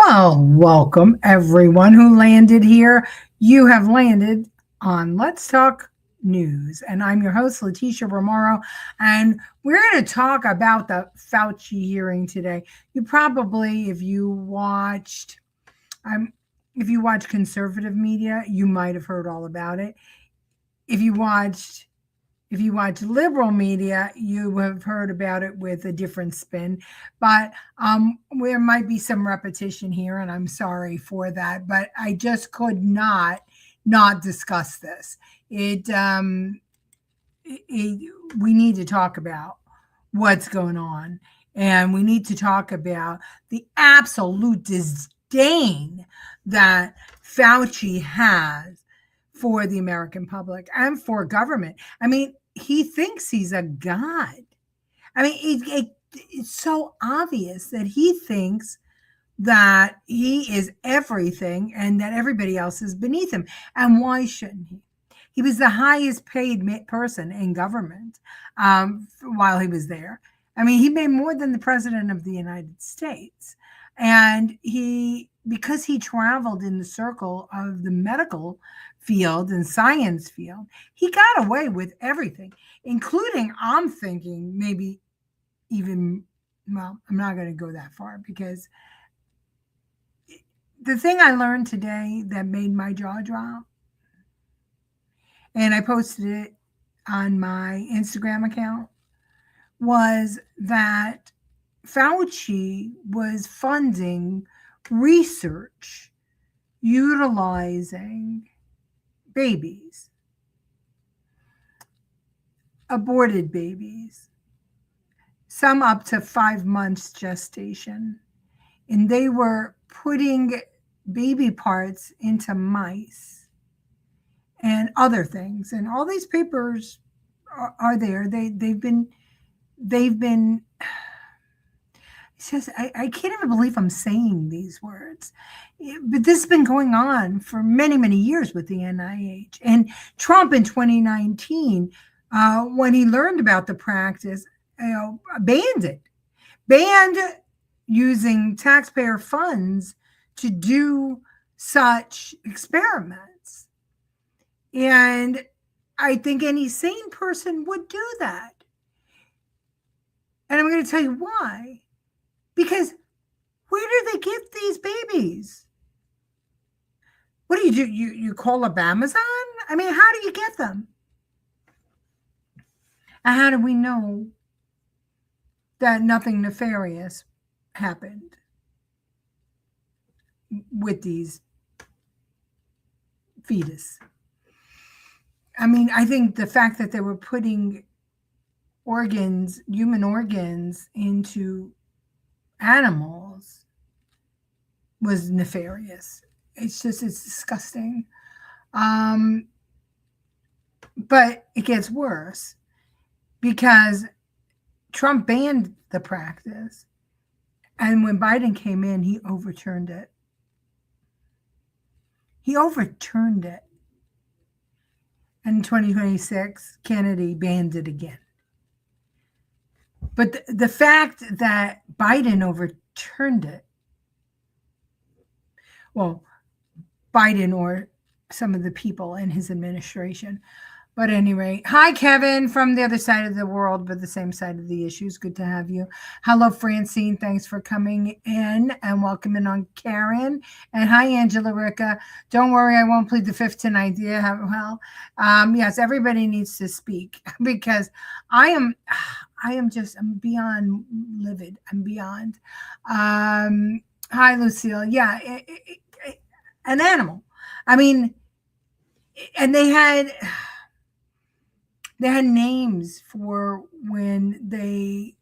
Well, welcome everyone who landed here. You have landed on Let's Talk News, and I'm your host, Leticia Remauro, and we're going to talk about the Fauci hearing today. You probably, if you watch conservative media, you might have heard all about it. If you watch liberal media, you have heard about it with a different spin. But there might be some repetition here, and I'm sorry for that. But I just could not discuss this. We need to talk about what's going on, and we need to talk about the absolute disdain that Fauci has for the American public and for government. I mean, he thinks he's a god. I mean, it's so obvious that he thinks that he is everything and that everybody else is beneath him. And why shouldn't he? He was the highest paid person in government while he was there. I mean, he made more than the president of the United States. And because he traveled in the circle of the medical field and science field, he got away with everything, including, I'm thinking, maybe even, well, I'm not going to go that far, because the thing I learned today that made my jaw drop, and I posted it on my Instagram account, was that Fauci was funding research utilizing babies, aborted babies, some up to 5 months gestation. And they were putting baby parts into mice and other things. And all these papers are there. They've been it's just, I can't even believe I'm saying these words. But this has been going on for many, many years with the NIH. And Trump in 2019, when he learned about the practice, banned using taxpayer funds to do such experiments. And I think any sane person would do that. And I'm going to tell you why. Because where do they get these babies? What do? You call up Amazon? I mean, how do you get them? And how do we know that nothing nefarious happened with these fetus? I mean, I think the fact that they were putting human organs into animals was nefarious. It's disgusting. But it gets worse because Trump banned the practice. And when Biden came in, he overturned it. And in 2026, Kennedy banned it again. But the fact that Biden overturned it, well, Biden or some of the people in his administration. But anyway, hi, Kevin, from the other side of the world, but the same side of the issues. Good to have you. Hello, Francine. Thanks for coming in and welcoming on Karen. And hi, Angela Ricca. Don't worry, I won't plead the fifth tonight. Yeah, well, yes, everybody needs to speak because I'm beyond livid. I'm beyond. Hi, Lucille. Yeah, an animal. I mean, and they had names for when they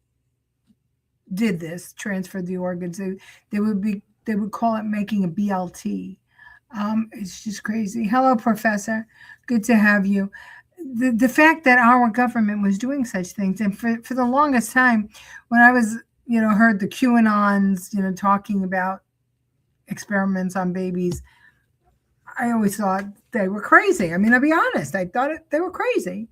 did this, transferred the organs. They would call it making a BLT. It's just crazy. Hello, Professor. Good to have you. The fact that our government was doing such things, and for the longest time, when I was, heard the QAnons, talking about experiments on babies, I always thought they were crazy. I mean, I'll be honest, I thought they were crazy.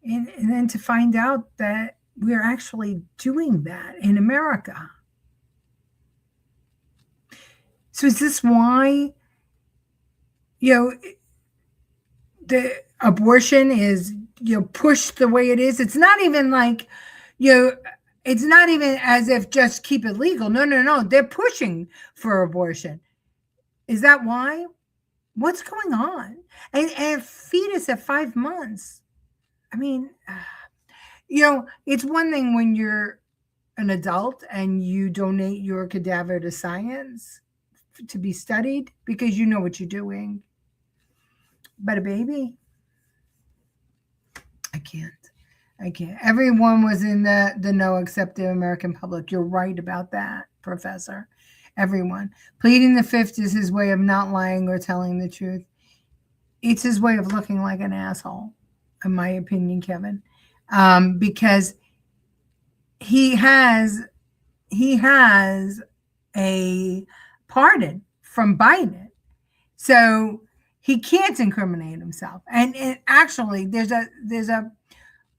And then to find out that we're actually doing that in America. So is this why, the abortion is, pushed the way it is? It's not even like, it's not even as if just keep it legal. No. They're pushing for abortion. Is that why? What's going on? And a fetus at 5 months. I mean, it's one thing when you're an adult and you donate your cadaver to science to be studied because you know what you're doing. But a baby, I can't. Everyone was in the know except the American public. You're right about that, Professor. Everyone. Pleading the fifth is his way of not lying or telling the truth. It's his way of looking like an asshole, in my opinion, Kevin, because he has a pardon from Biden, so he can't incriminate himself. And actually, there's a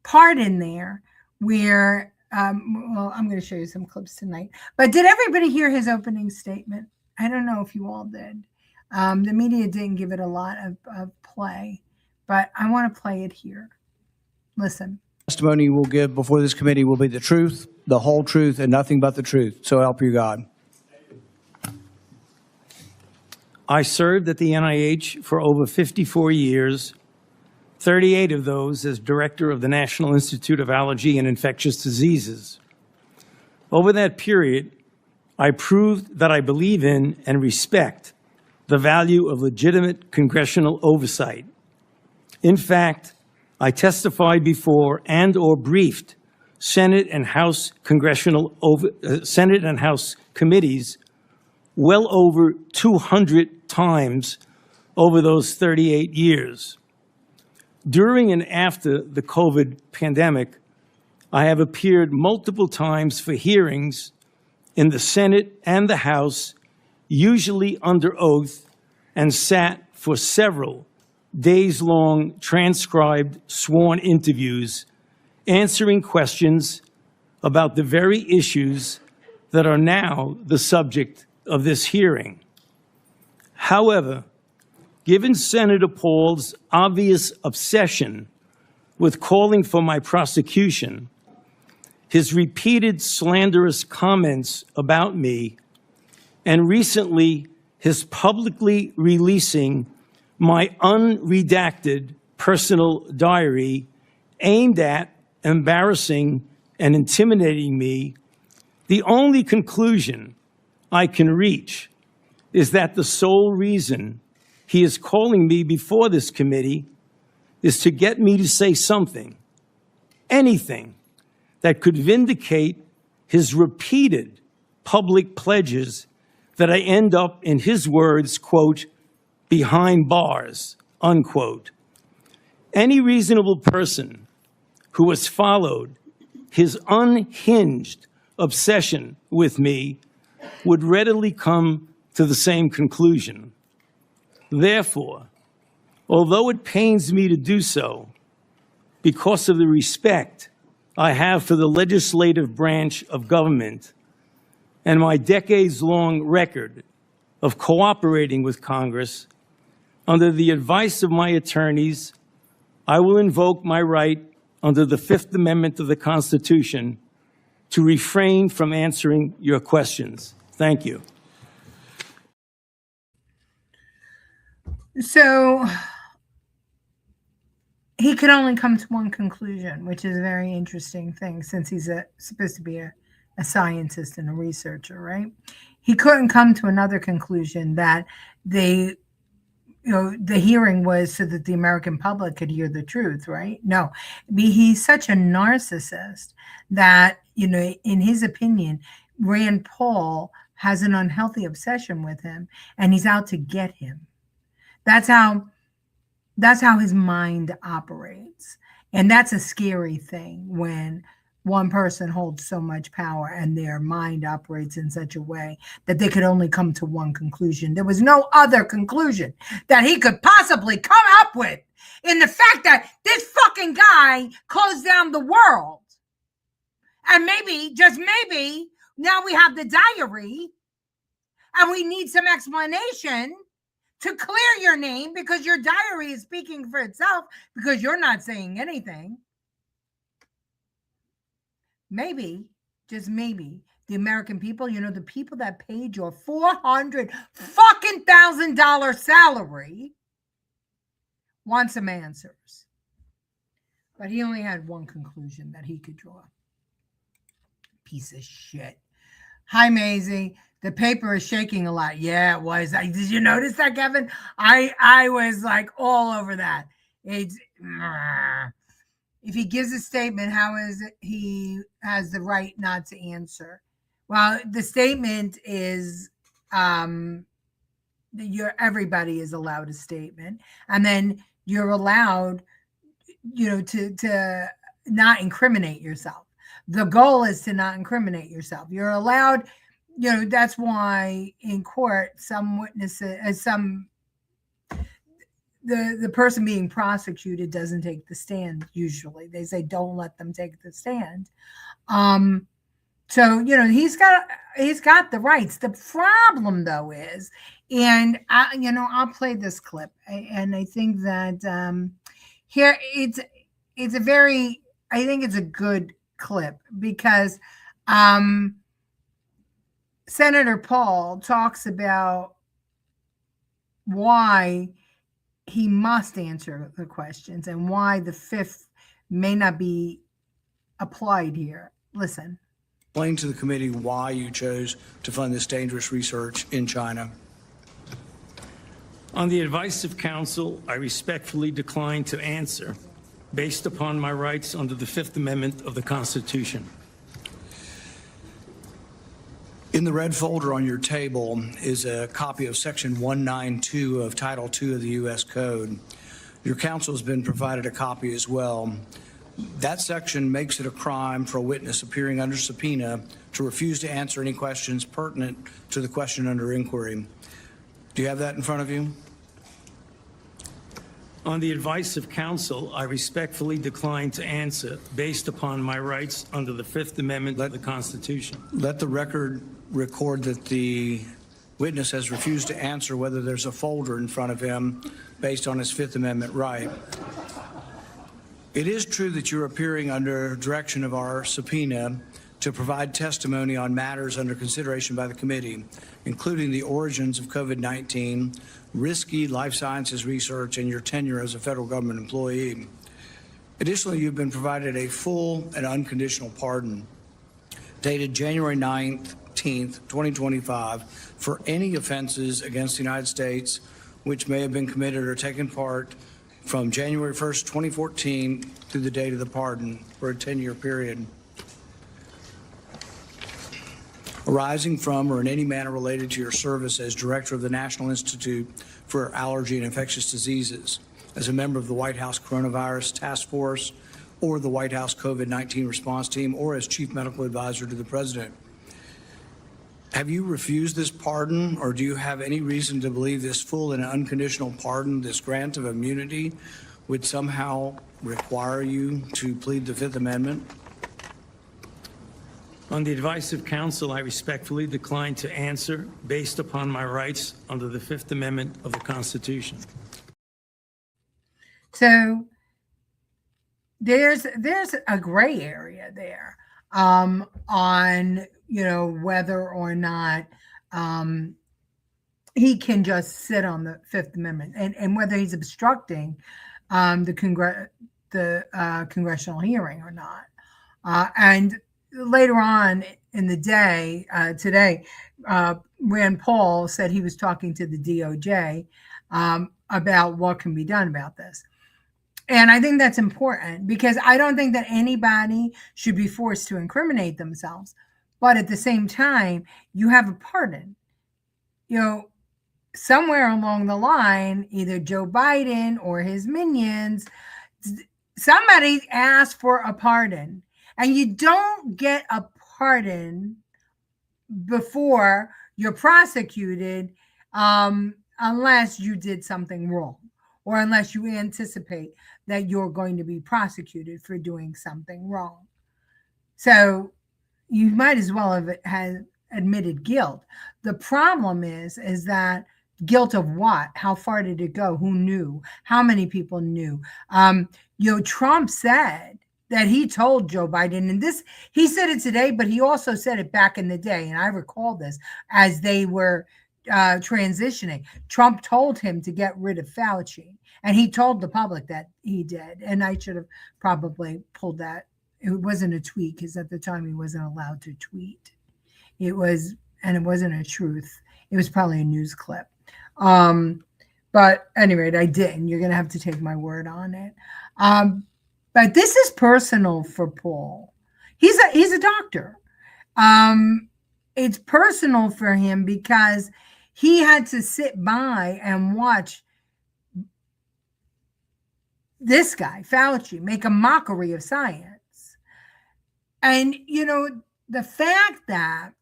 part in there where, well, I'm going to show you some clips tonight. But did everybody hear his opening statement? I don't know if you all did. The media didn't give it a lot of play, but I want to play it here. Listen. Testimony you will give before this committee will be the truth, the whole truth, and nothing but the truth. So help you God. I served at the NIH for over 54 years, 38 of those as director of the National Institute of Allergy and Infectious Diseases. Over that period, I proved that I believe in and respect the value of legitimate congressional oversight. In fact, I testified before and or briefed Senate and House Senate and House committees well over 200 times over those 38 years. During and after the COVID pandemic, I have appeared multiple times for hearings in the Senate and the House, usually under oath, and sat for several days-long transcribed sworn interviews, answering questions about the very issues that are now the subject of this hearing. However, given Senator Paul's obvious obsession with calling for my prosecution, his repeated slanderous comments about me, and recently his publicly releasing my unredacted personal diary aimed at embarrassing and intimidating me, the only conclusion I can reach is that the sole reason he is calling me before this committee is to get me to say something, anything, that could vindicate his repeated public pledges that I end up, in his words, quote, behind bars, unquote. Any reasonable person who has followed his unhinged obsession with me would readily come to the same conclusion. Therefore, although it pains me to do so, because of the respect I have for the legislative branch of government and my decades-long record of cooperating with Congress, under the advice of my attorneys, I will invoke my right under the Fifth Amendment of the Constitution to refrain from answering your questions. Thank you. So he could only come to one conclusion, which is a very interesting thing since he's supposed to be a scientist and a researcher, right? He couldn't come to another conclusion that the hearing was so that the American public could hear the truth, right? No, he's such a narcissist that, in his opinion, Rand Paul has an unhealthy obsession with him and he's out to get him. That's how his mind operates. And that's a scary thing when one person holds so much power and their mind operates in such a way that they could only come to one conclusion. There was no other conclusion that he could possibly come up with in the fact that this fucking guy closed down the world. And maybe, just maybe, now we have the diary and we need some explanation to clear your name because your diary is speaking for itself because you're not saying anything. Maybe, just maybe, the American people, the people that paid your $400,000 salary want some answers. But he only had one conclusion that he could draw. Piece of shit. Hi, Maisie. The paper is shaking a lot. Yeah, it was. Did you notice that, Kevin? I was like all over that. It's if he gives a statement, how is it he has the right not to answer? Well, the statement is everybody is allowed a statement, and then you're allowed, to not incriminate yourself. The goal is to not incriminate yourself. You're allowed, that's why in court, some witnesses, the person being prosecuted doesn't take the stand. Usually they say, don't let them take the stand. So, he's got the rights. The problem though is, and I'll play this clip, and I think that, here I think it's a good clip because Senator Paul talks about why he must answer the questions and why the fifth may not be applied here. Listen. Explain to the committee why you chose to fund this dangerous research in China. On the advice of counsel, I respectfully decline to answer based upon my rights under the Fifth Amendment of the Constitution. In the red folder on your table is a copy of Section 192 of Title II of the U.S. Code. Your counsel has been provided a copy as well. That section makes it a crime for a witness appearing under subpoena to refuse to answer any questions pertinent to the question under inquiry. Do you have that in front of you? On the advice of counsel, I respectfully decline to answer based upon my rights under the Fifth Amendment of the Constitution. Let the record record that the witness has refused to answer whether there's a folder in front of him based on his Fifth Amendment right. It is true that you're appearing under direction of our subpoena to provide testimony on matters under consideration by the committee, including the origins of COVID-19, risky life sciences research, and your tenure as a federal government employee. Additionally, you've been provided a full and unconditional pardon dated January 19th, 2025, for any offenses against the United States which may have been committed or taken part from January 1st, 2014 through the date of the pardon for a 10-year period, arising from or in any manner related to your service as director of the National Institute for Allergy and Infectious Diseases, as a member of the White House Coronavirus Task Force or the White House COVID-19 response team, or as chief medical advisor to the president. Have you refused this pardon, or do you have any reason to believe this full and unconditional pardon, this grant of immunity, would somehow require you to plead the Fifth Amendment? On the advice of counsel, I respectfully decline to answer based upon my rights under the Fifth Amendment of the Constitution. So there's a gray area there on whether or not he can just sit on the Fifth Amendment and whether he's obstructing the congressional hearing or not. And later on in the day, today, Rand Paul said he was talking to the DOJ about what can be done about this. And I think that's important because I don't think that anybody should be forced to incriminate themselves. But at the same time, you have a pardon. Somewhere along the line, either Joe Biden or his minions, somebody asked for a pardon. And you don't get a pardon before you're prosecuted unless you did something wrong or unless you anticipate that you're going to be prosecuted for doing something wrong. So you might as well have admitted guilt. The problem is that guilt of what? How far did it go? Who knew? How many people knew? Trump said that he told Joe Biden, and this, he said it today, but he also said it back in the day. And I recall this as they were transitioning. Trump told him to get rid of Fauci, and he told the public that he did. And I should have probably pulled that. It wasn't a tweet, because at the time he wasn't allowed to tweet. It wasn't a truth. It was probably a news clip. But anyway, I didn't. You're going to have to take my word on it. But this is personal for Paul. He's a doctor. It's personal for him because he had to sit by and watch this guy, Fauci, make a mockery of science. And, the fact that,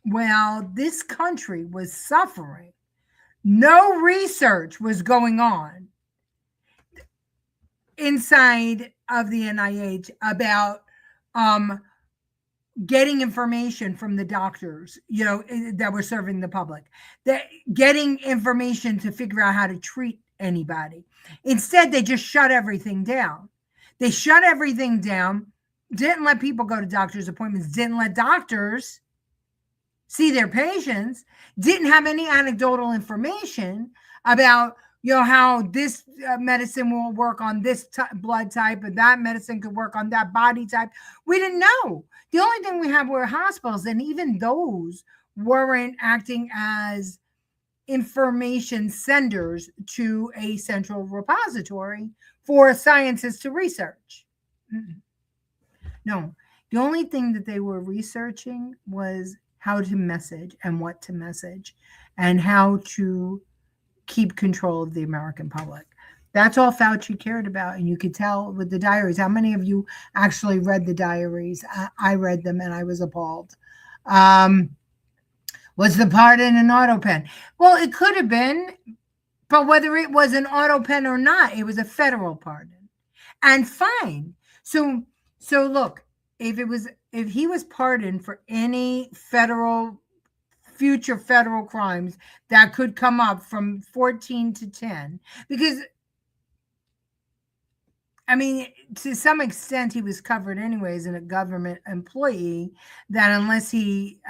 while this country was suffering, no research was going on inside of the NIH about getting information from the doctors, that were serving the public, that getting information to figure out how to treat anybody. Instead, they just shut everything down. They shut everything down, didn't let people go to doctor's appointments, didn't let doctors see their patients, didn't have any anecdotal information about, how this medicine will work on this blood type, and that medicine could work on that body type. We didn't know. The only thing we had were hospitals, and even those weren't acting as information senders to a central repository for scientists to research. No, the only thing that they were researching was how to message and what to message and how to keep control of the American public. That's all Fauci cared about. And you could tell with the diaries. How many of you actually read the diaries? I read them and I was appalled. Was the pardon an auto pen? Well, it could have been, but whether it was an auto pen or not, it was a federal pardon. And fine. So look, if he was pardoned for any future federal crimes that could come up from 14 to 10, because to some extent he was covered anyways in a government employee, that unless he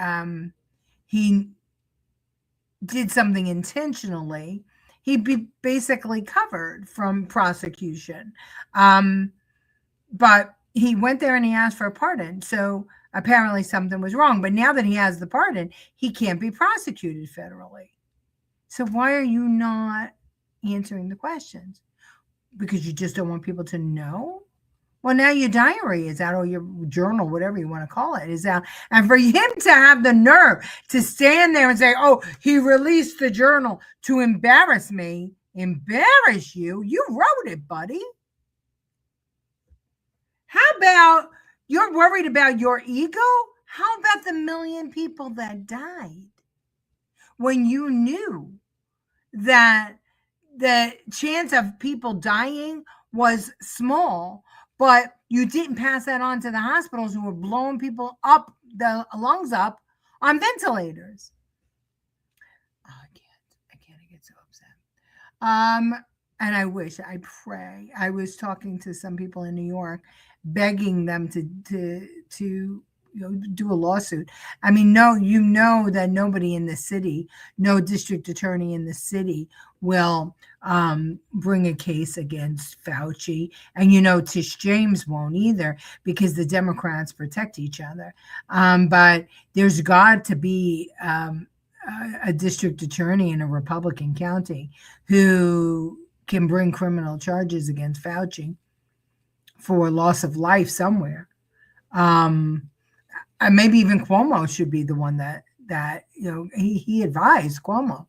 did something intentionally, he'd be basically covered from prosecution. But he went there and he asked for a pardon. So apparently something was wrong. But now that he has the pardon, he can't be prosecuted federally. So why are you not answering the questions? Because you just don't want people to know? Well, now your diary is out, or your journal, whatever you want to call it, is out. And for him to have the nerve to stand there and say, oh, he released the journal to embarrass me. Embarrass you? You wrote it, buddy. How about, you're worried about your ego? How about the 1 million people that died when you knew that the chance of people dying was small, but you didn't pass that on to the hospitals who were blowing people up, the lungs up, on ventilators? Oh, I can't get so upset. And I pray. I was talking to some people in New York, begging them to do a lawsuit. No, that nobody in the city, no district attorney in the city will bring a case against Fauci. And Tish James won't either, because the Democrats protect each other. But there's got to be a district attorney in a Republican county who can bring criminal charges against Fauci for loss of life somewhere. And maybe even Cuomo should be the one that he advised Cuomo.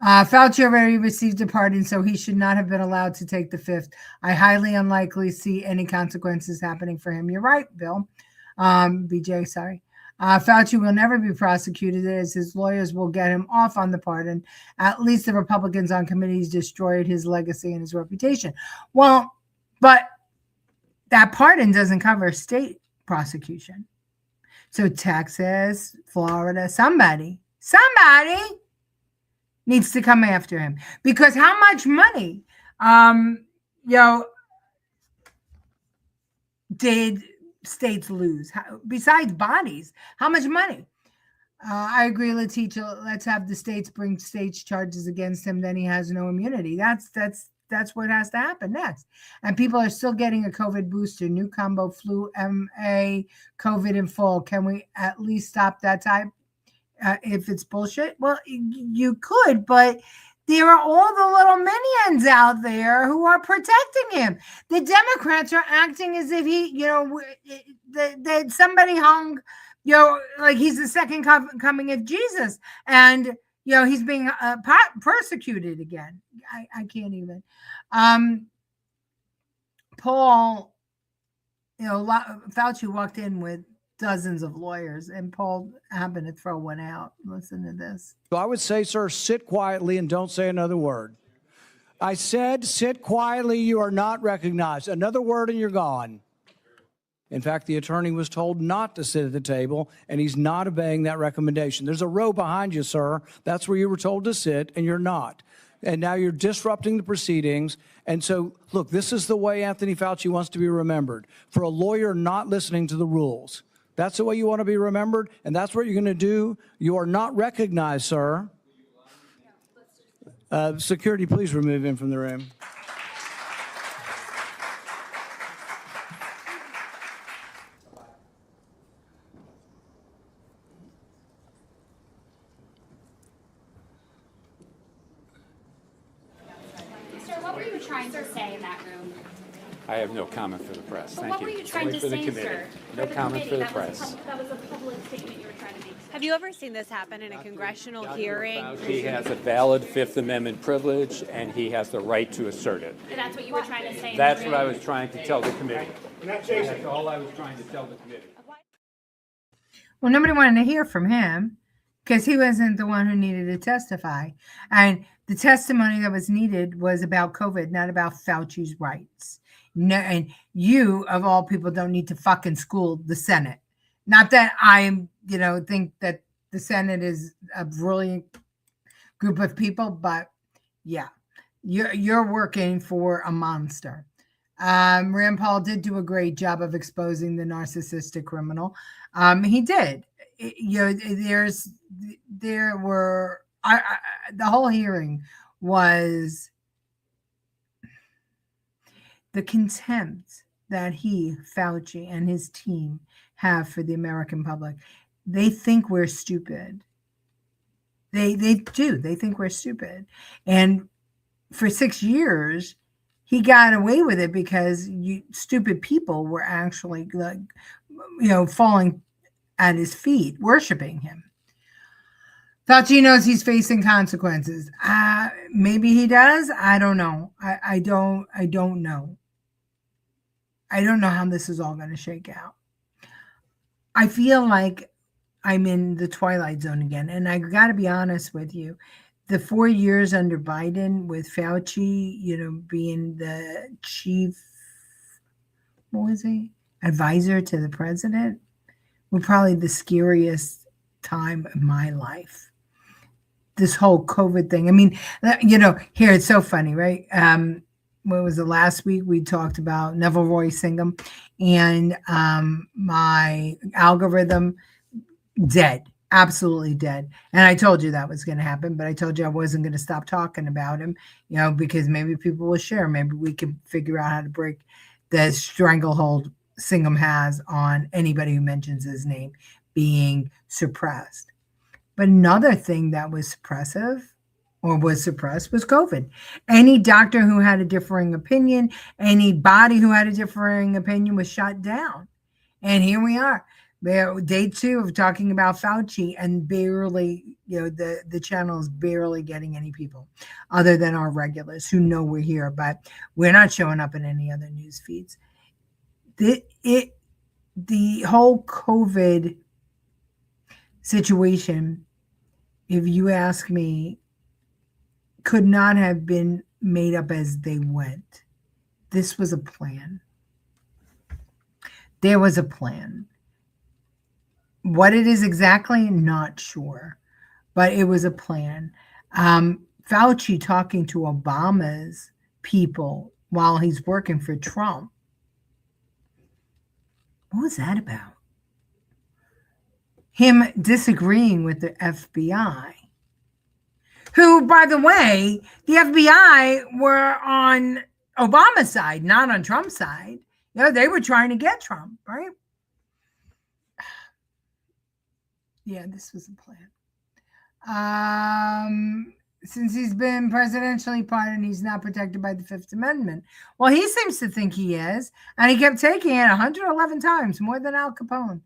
Fauci already received a pardon, so he should not have been allowed to take the fifth. I highly unlikely see any consequences happening for him. You're right, Bill. BJ, sorry. Fauci will never be prosecuted, as his lawyers will get him off on the pardon. At least the Republicans on committees destroyed his legacy and his reputation. Well, but that pardon doesn't cover state prosecution. So Texas, Florida, somebody needs to come after him, because how much money, did states lose besides bodies? How much money? I agree, Leticia. Let's have the states bring states charges against him. Then he has no immunity. That's what has to happen next. And people are still getting a COVID booster, new combo flu, MA, COVID in full. Can we at least stop that type? If it's bullshit, well, you could, but there are all the little minions out there who are protecting him. The Democrats are acting as if he, that somebody hung, like he's the second coming of Jesus, and he's being persecuted again. I can't even. Paul, Fauci walked in with dozens of lawyers, and Paul happened to throw one out. Listen to this. So I would say, sir, sit quietly and don't say another word. I said, sit quietly. You are not recognized. Another word and you're gone. In fact, the attorney was told not to sit at the table, and he's not obeying that recommendation. There's a row behind you, sir. That's where you were told to sit, and you're not. And now you're disrupting the proceedings. And so, look, this is the way Anthony Fauci wants to be remembered, for a lawyer not listening to the rules. That's the way you want to be remembered, and that's what you're going to do. You are not recognized, sir. Security, please remove him from the room. Sir, what were you trying to say in that room? I have no comment for the press. But Thank what you. were you trying to For the say, committee. sir? No comment for the That press. that was a public statement you were trying to make. Have you ever seen this happen in a congressional hearing? He has a valid Fifth Amendment privilege, and he has the right to assert it. And that's what you were trying to say in That's the what I room? was trying to tell the committee. That's all I was trying to tell the committee. Well, nobody wanted to hear from him because he wasn't the one who needed to testify. And the testimony that was needed was about COVID, not about Fauci's rights. No, and you, of all people, don't need to fucking school the Senate. Not that I, think that the Senate is a brilliant group of people, but yeah, you're working for a monster. Rand Paul did do a great job of exposing the narcissistic criminal. He did. The whole hearing was the contempt that Fauci, and his team have for the American public. They think we're stupid. They do. They think we're stupid. And for 6 years, he got away with it because stupid people were actually falling at his feet, worshiping him. Fauci knows he's facing consequences. Maybe he does. I don't know. I don't know. I don't know how this is all going to shake out. I feel like I'm in the twilight zone again. And I got to be honest with you. The 4 years under Biden with Fauci, being the chief, advisor to the president, were probably the scariest time of my life. This whole COVID thing. I mean, here it's so funny, right? What was it, last week? We talked about Neville Roy Singham, and my algorithm dead, absolutely dead. And I told you that was going to happen, but I told you I wasn't going to stop talking about him, because maybe people will share. Maybe we can figure out how to break the stranglehold Singham has on anybody who mentions his name being suppressed. But another thing that was suppressed was COVID. Any doctor who had a differing opinion, anybody who had a differing opinion was shut down. And here we are, day 2 of talking about Fauci, and barely, the channel is barely getting any people other than our regulars who know we're here, but we're not showing up in any other news feeds. The whole COVID situation, if you ask me, could not have been made up as they went. This was a plan. There was a plan. What it is exactly, not sure, but it was a plan. Fauci talking to Obama's people while he's working for Trump. What was that about? Him disagreeing with the FBI, who, by the way, the FBI were on Obama's side, not on Trump's side. You know, they were trying to get Trump, right? Yeah, this was a plan. Since he's been presidentially pardoned, he's not protected by the Fifth Amendment. Well, he seems to think he is, and he kept taking it 111 times, more than Al Capone.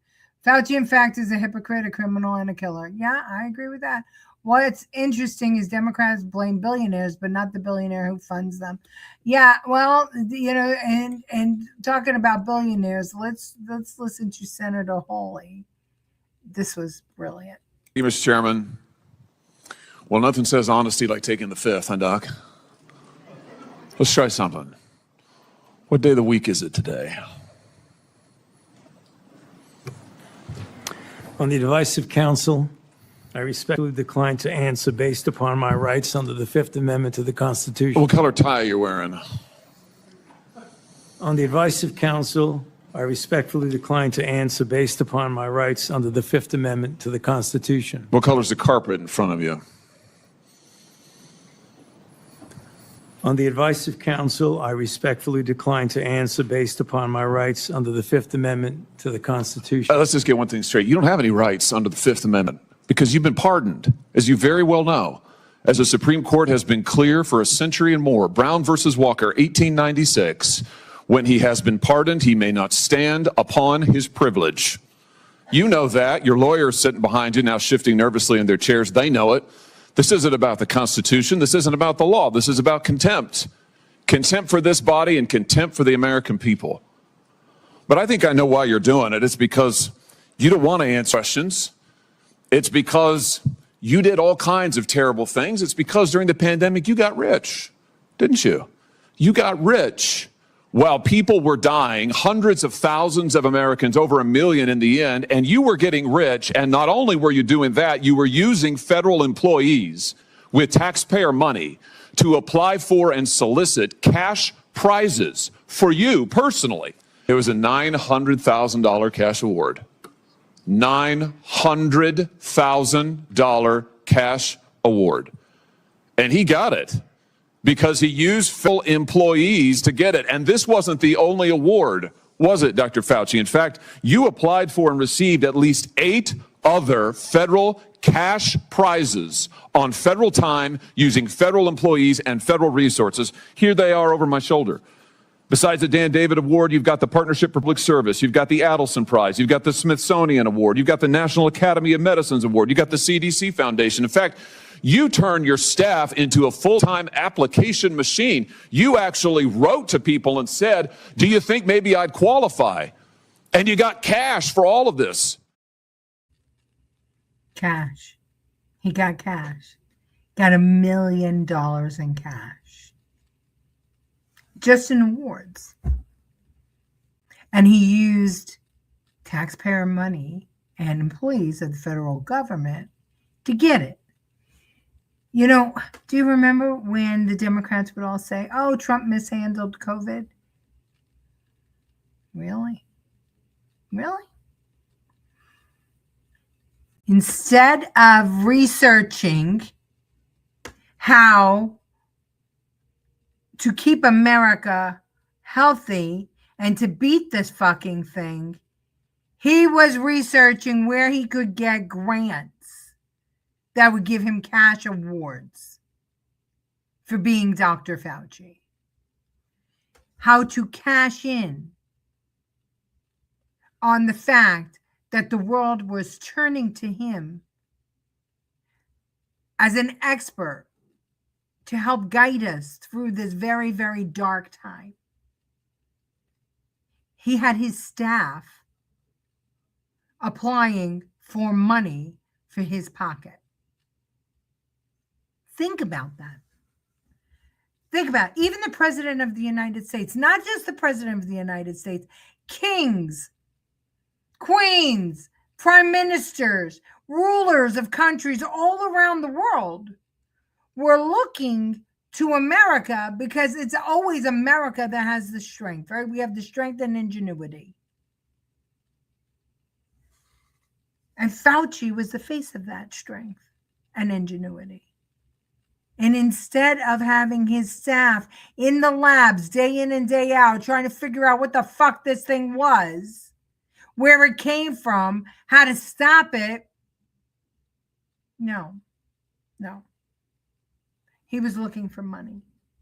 Fauci, in fact, is a hypocrite, a criminal, and a killer. Yeah, I agree with that. What's interesting is Democrats blame billionaires, but not the billionaire who funds them. Yeah, well, you know, and talking about billionaires, let's listen to Senator Hawley. This was brilliant. Thank you, Mr. Chairman. Well, nothing says honesty like taking the fifth, huh, Doc? Let's try something. What day of the week is it today? On the advice of counsel, I respectfully decline to answer based upon my rights under the Fifth Amendment to the Constitution. What color tie are you wearing? On the advice of counsel, I respectfully decline to answer based upon my rights under the Fifth Amendment to the Constitution. What color's the carpet in front of you? On the advice of counsel, I respectfully decline to answer based upon my rights under the Fifth Amendment to the Constitution. Let's just get one thing straight. You don't have any rights under the Fifth Amendment because you've been pardoned, as you very well know. As the Supreme Court has been clear for a century and more, Brown versus Walker, 1896, when he has been pardoned, he may not stand upon his privilege. You know that. Your lawyer is sitting behind you now shifting nervously in their chairs. They know it. This isn't about the Constitution. This isn't about the law. This is about contempt. Contempt for this body and contempt for the American people. But I think I know why you're doing it. It's because you don't want to answer questions. It's because you did all kinds of terrible things. It's because during the pandemic you got rich, didn't you? You got rich while people were dying, hundreds of thousands of Americans, over 1 million in the end, and you were getting rich. And not only were you doing that, you were using federal employees with taxpayer money to apply for and solicit cash prizes for you personally. It was a $900,000 cash award. $900,000 cash award. And he got it because he used federal employees to get it. And this wasn't the only award, was it, Dr. Fauci? In fact, you applied for and received at least 8 other federal cash prizes on federal time using federal employees and federal resources. Here they are over my shoulder. Besides the Dan David Award, you've got the Partnership for Public Service, you've got the Adelson Prize, you've got the Smithsonian Award, you've got the National Academy of Medicine's Award, you've got the CDC Foundation. In fact, you turned your staff into a full-time application machine. You actually wrote to people and said, do you think maybe I'd qualify? And you got cash for all of this. Cash. He got cash. Got $1 million in cash. Just in awards. And he used taxpayer money and employees of the federal government to get it. You know, do you remember when the Democrats would all say, oh, Trump mishandled COVID? Really? Really? Instead of researching how to keep America healthy and to beat this fucking thing, he was researching where he could get grants that would give him cash awards for being Dr. Fauci. How to cash in on the fact that the world was turning to him as an expert to help guide us through this very, very dark time. He had his staff applying for money for his pocket. Think about that. Think about it. Even the President of the United States, not just the President of the United States, kings, queens, prime ministers, rulers of countries all around the world were looking to America because it's always America that has the strength, right? We have the strength and ingenuity. And Fauci was the face of that strength and ingenuity. And instead of having his staff in the labs day in and day out trying to figure out what the fuck this thing was, where it came from, how to stop it, no. He was looking for money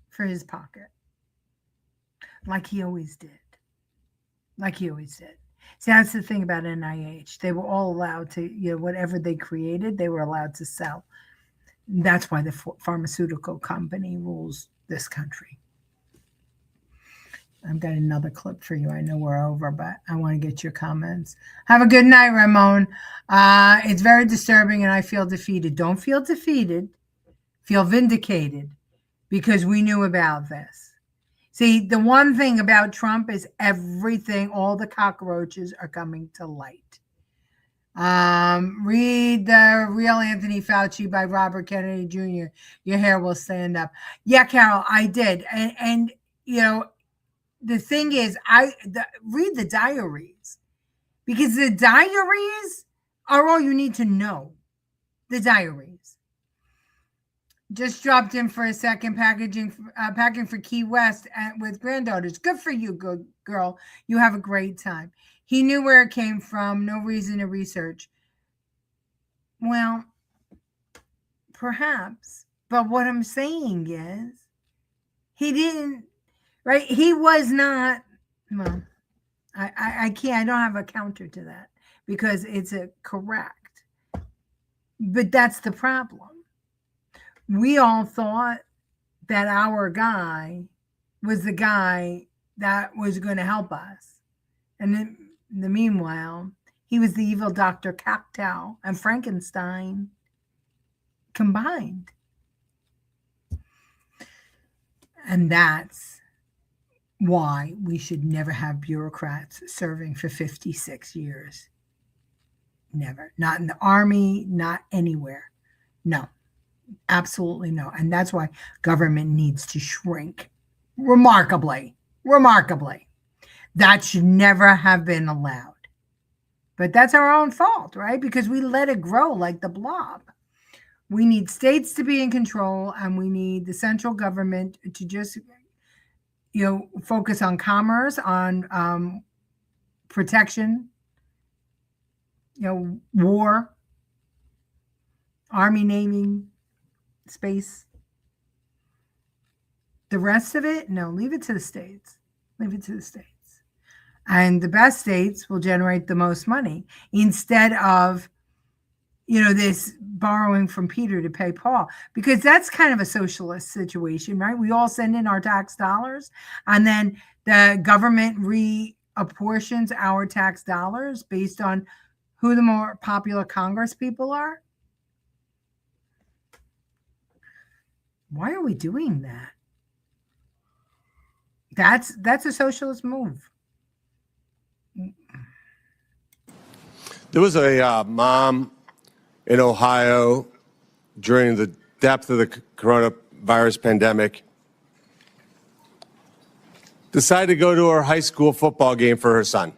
for his pocket, like he always did. See, that's the thing about NIH. They were all allowed to, whatever they created, they were allowed to sell. That's why the pharmaceutical company rules this country. I've got another clip for you. I know we're over, but I want to get your comments. Have a good night, Ramon. It's very disturbing and I feel defeated. Don't feel defeated. Feel vindicated because we knew about this. See, the one thing about Trump is everything, all the cockroaches are coming to light. Read The Real Anthony Fauci by Robert Kennedy Jr. Your hair will stand up. Yeah, Carol, I did. And the thing is, read the diaries because the diaries are all you need to know. The diaries. Just dropped in for a second, packing for Key West with granddaughters. Good for you, good girl. You have a great time. He knew where it came from. No reason to research. Well, perhaps. But what I'm saying is, he didn't, right? He was not, well, I can't, I don't have a counter to that because it's correct. But that's the problem. We all thought that our guy was the guy that was going to help us. And in the meanwhile, he was the evil Dr. Cocteau and Frankenstein combined. And that's why we should never have bureaucrats serving for 56 years. Never. Not in the army, not anywhere. No. Absolutely no. And that's why government needs to shrink remarkably. That should never have been allowed. But that's our own fault, right? Because we let it grow like the blob. We need states to be in control and we need the central government to just, focus on commerce, on protection, war, Army, Navy, space. The rest of it, no, leave it to the states. And the best states will generate the most money instead of, this borrowing from Peter to pay Paul, because that's kind of a socialist situation, right? We all send in our tax dollars and then the government reapportions our tax dollars based on who the more popular Congress people are. Why are we doing that? That's a socialist move. There was a mom in Ohio during the depth of the coronavirus pandemic, decided to go to her high school football game for her son.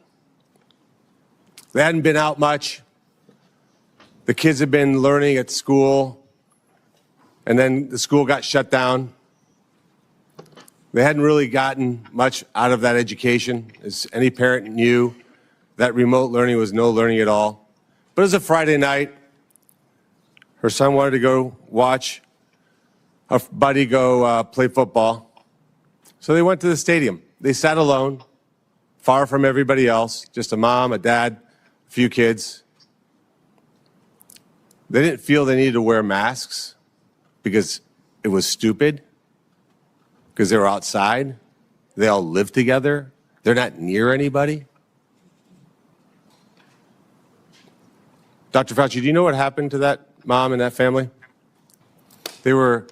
They hadn't been out much. The kids had been learning at school, and then the school got shut down. They hadn't really gotten much out of that education. As any parent knew, that remote learning was no learning at all. But it was a Friday night. Her son wanted to go watch a buddy go play football. So they went to the stadium. They sat alone, far from everybody else, just a mom, a dad, a few kids. They didn't feel they needed to wear masks because it was stupid, because they were outside. They all live together. They're not near anybody. Dr. Fauci, do you know what happened to that mom and that family? They were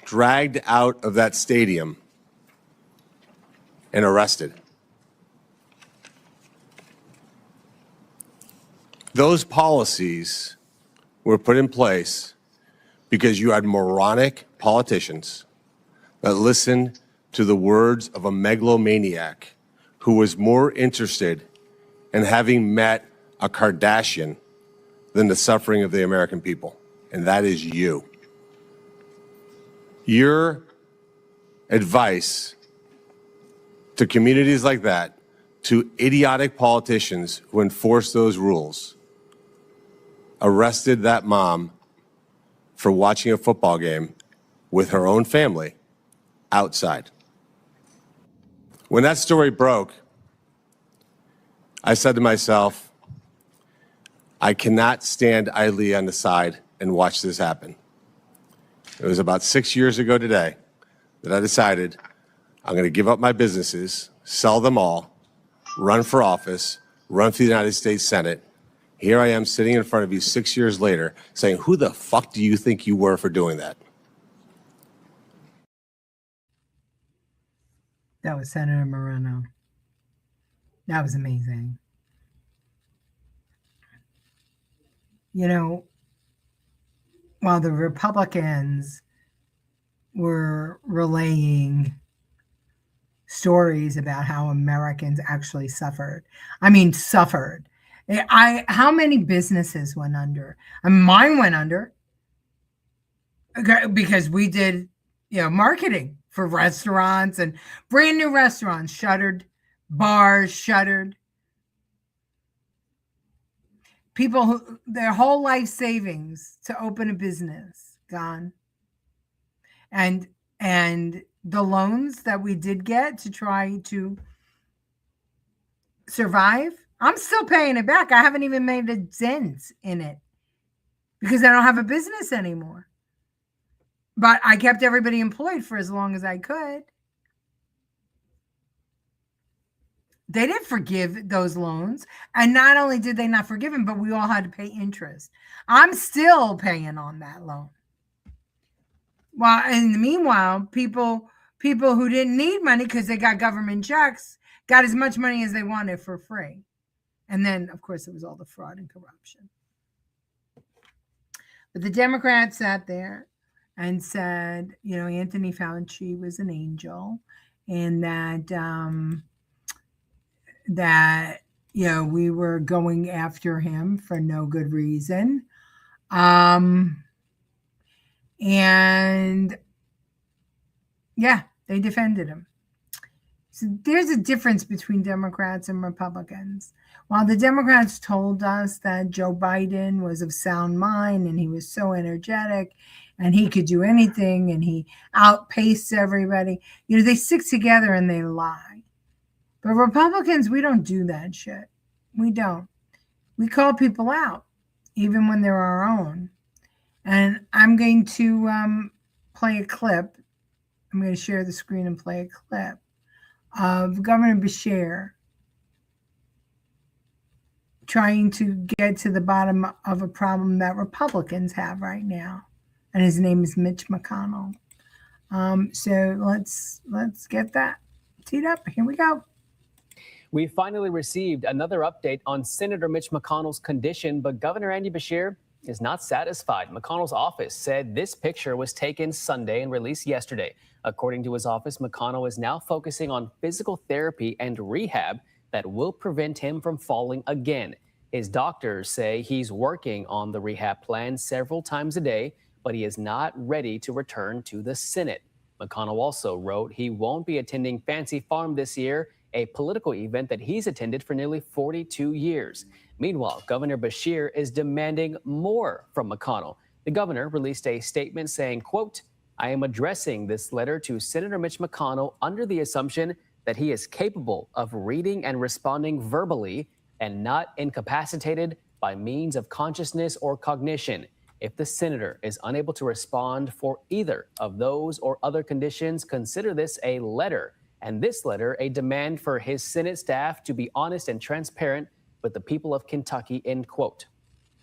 dragged out of that stadium and arrested. Those policies were put in place because you had moronic politicians that listened to the words of a megalomaniac who was more interested in having met a Kardashian than the suffering of the American people, and that is you. Your advice to communities like that, to idiotic politicians who enforce those rules, arrested that mom for watching a football game with her own family outside. When that story broke, I said to myself, I cannot stand idly on the side and watch this happen. It was about 6 years ago today that I decided I'm going to give up my businesses, sell them all, run for office, run for the United States Senate. Here I am sitting in front of you 6 years later saying, who the fuck do you think you were for doing that? That was Senator Moreno. That was amazing. You know, while the Republicans were relaying stories about how Americans actually suffered. I mean, suffered. How many businesses went under? I mean, mine went under because we did, marketing for restaurants, and brand new restaurants shuttered, bars shuttered. People who their whole life savings to open a business gone. And the loans that we did get to try to survive, I'm still paying it back. I haven't even made a dent in it because I don't have a business anymore. But I kept everybody employed for as long as I could. They didn't forgive those loans. And not only did they not forgive them, but we all had to pay interest. I'm still paying on that loan. Well, in the meanwhile, people who didn't need money because they got government checks got as much money as they wanted for free. And then, of course, it was all the fraud and corruption. But the Democrats sat there and said, Anthony Fauci was an angel, and that we were going after him for no good reason. And yeah, they defended him. So there's a difference between Democrats and Republicans. While the Democrats told us that Joe Biden was of sound mind and he was so energetic and he could do anything and he outpaced everybody, they stick together and they lie. But Republicans, we don't do that shit. We don't. We call people out, even when they're our own. And I'm going to play a clip. I'm going to share the screen and play a clip of Governor Beshear trying to get to the bottom of a problem that Republicans have right now. And his name is Mitch McConnell. So let's get that teed up. Here we go. We finally received another update on Senator Mitch McConnell's condition, but Governor Andy Beshear is not satisfied. McConnell's office said this picture was taken Sunday and released yesterday. According to his office, McConnell is now focusing on physical therapy and rehab that will prevent him from falling again. His doctors say he's working on the rehab plan several times a day, but he is not ready to return to the Senate. McConnell also wrote he won't be attending Fancy Farm this year, a political event that he's attended for nearly 42 years. Meanwhile, Governor Beshear is demanding more from McConnell. The governor released a statement saying, quote, I am addressing this letter to Senator Mitch McConnell under the assumption that he is capable of reading and responding verbally and not incapacitated by means of consciousness or cognition. If the senator is unable to respond for either of those or other conditions, consider this a letter, and this letter a demand for his Senate staff to be honest and transparent with the people of Kentucky, end quote.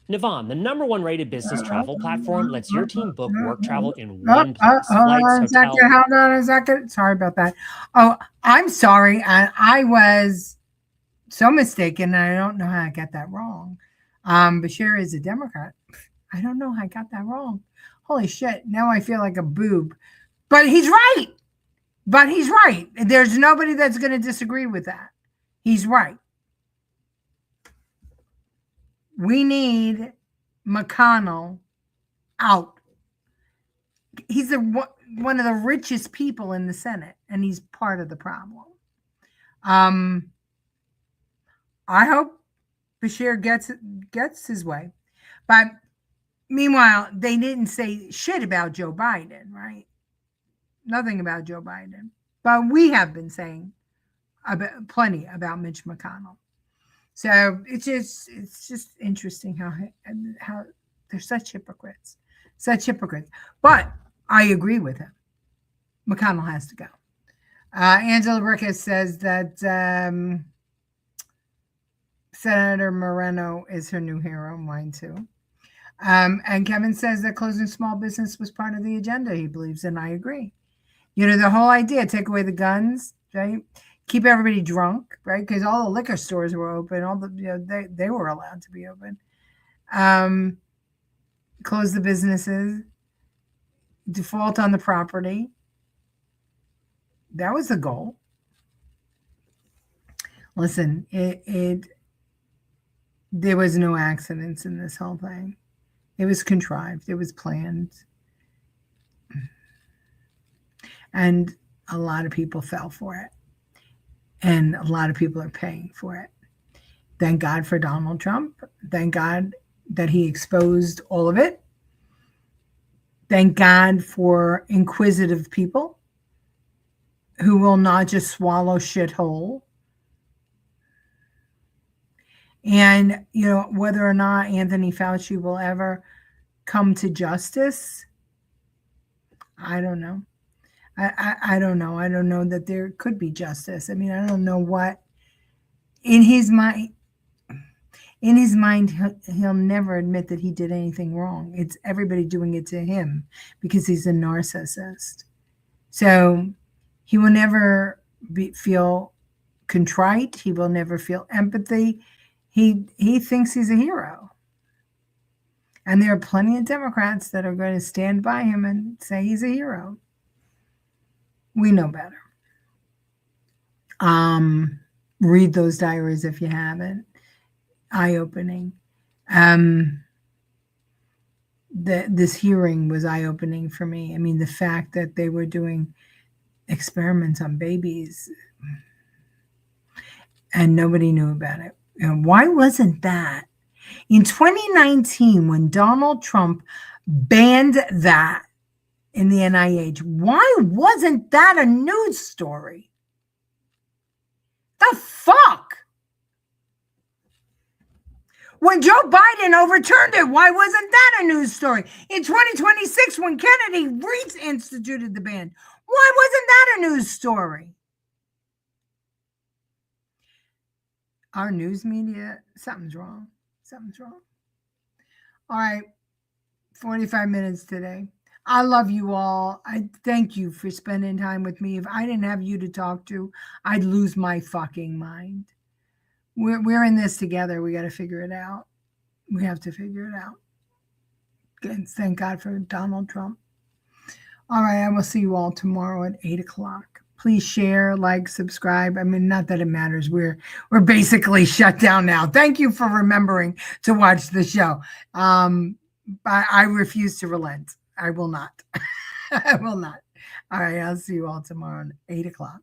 Navon, the #1 rated business travel platform, lets your team book work travel in one place. Flights, hotels. Hold on a second. Sorry about that. Oh, I'm sorry. I was so mistaken. I don't know how I got that wrong. Bashir is a Democrat. I don't know. I got that wrong. Holy shit. Now I feel like a boob. But he's right. There's nobody that's going to disagree with that. He's right. We need McConnell out. He's one of the richest people in the Senate, and he's part of the problem. I hope Bashir gets his way. But meanwhile, they didn't say shit about Joe Biden, right? Nothing about Joe Biden. But we have been saying plenty about Mitch McConnell. So it's just interesting how they're such hypocrites. But I agree with him. McConnell has to go. Angela Rickus says that Senator Moreno is her new hero. Mine too. And Kevin says that closing small business was part of the agenda he believes in. I agree. The whole idea, take away the guns, right? Keep everybody drunk, right? Because all the liquor stores were open. All the they were allowed to be open. Close the businesses. Default on the property. That was the goal. Listen, there was no accidents in this whole thing. It was contrived. It was planned. And a lot of people fell for it. And a lot of people are paying for it. Thank God for Donald Trump. Thank God that he exposed all of it. Thank God for inquisitive people who will not just swallow shit whole. And, whether or not Anthony Fauci will ever come to justice, I don't know. I don't know. I don't know that there could be justice. I mean, I don't know what in his mind. In his mind, he'll never admit that he did anything wrong. It's everybody doing it to him because he's a narcissist. So he will never feel contrite. He will never feel empathy. He thinks he's a hero. And there are plenty of Democrats that are going to stand by him and say he's a hero. We know better. Read those diaries if you haven't. Eye-opening. This hearing was eye-opening for me. I mean, the fact that they were doing experiments on babies and nobody knew about it. And why wasn't that? In 2019, when Donald Trump banned that in the NIH, why wasn't that a news story? The fuck? When Joe Biden overturned it, why wasn't that a news story? In 2026, when Kennedy reinstituted the ban, why wasn't that a news story? Our news media, something's wrong. Something's wrong. All right, 45 minutes today. I love you all. I thank you for spending time with me. If I didn't have you to talk to, I'd lose my fucking mind. We're in this together. We got to figure it out. We have to figure it out. And thank God for Donald Trump. All right, I will see you all tomorrow at 8 o'clock. Please share, like, subscribe. I mean, not that it matters. We're basically shut down now. Thank you for remembering to watch the show. I refuse to relent. I will not. I will not. All right, I'll see you all tomorrow at 8 o'clock.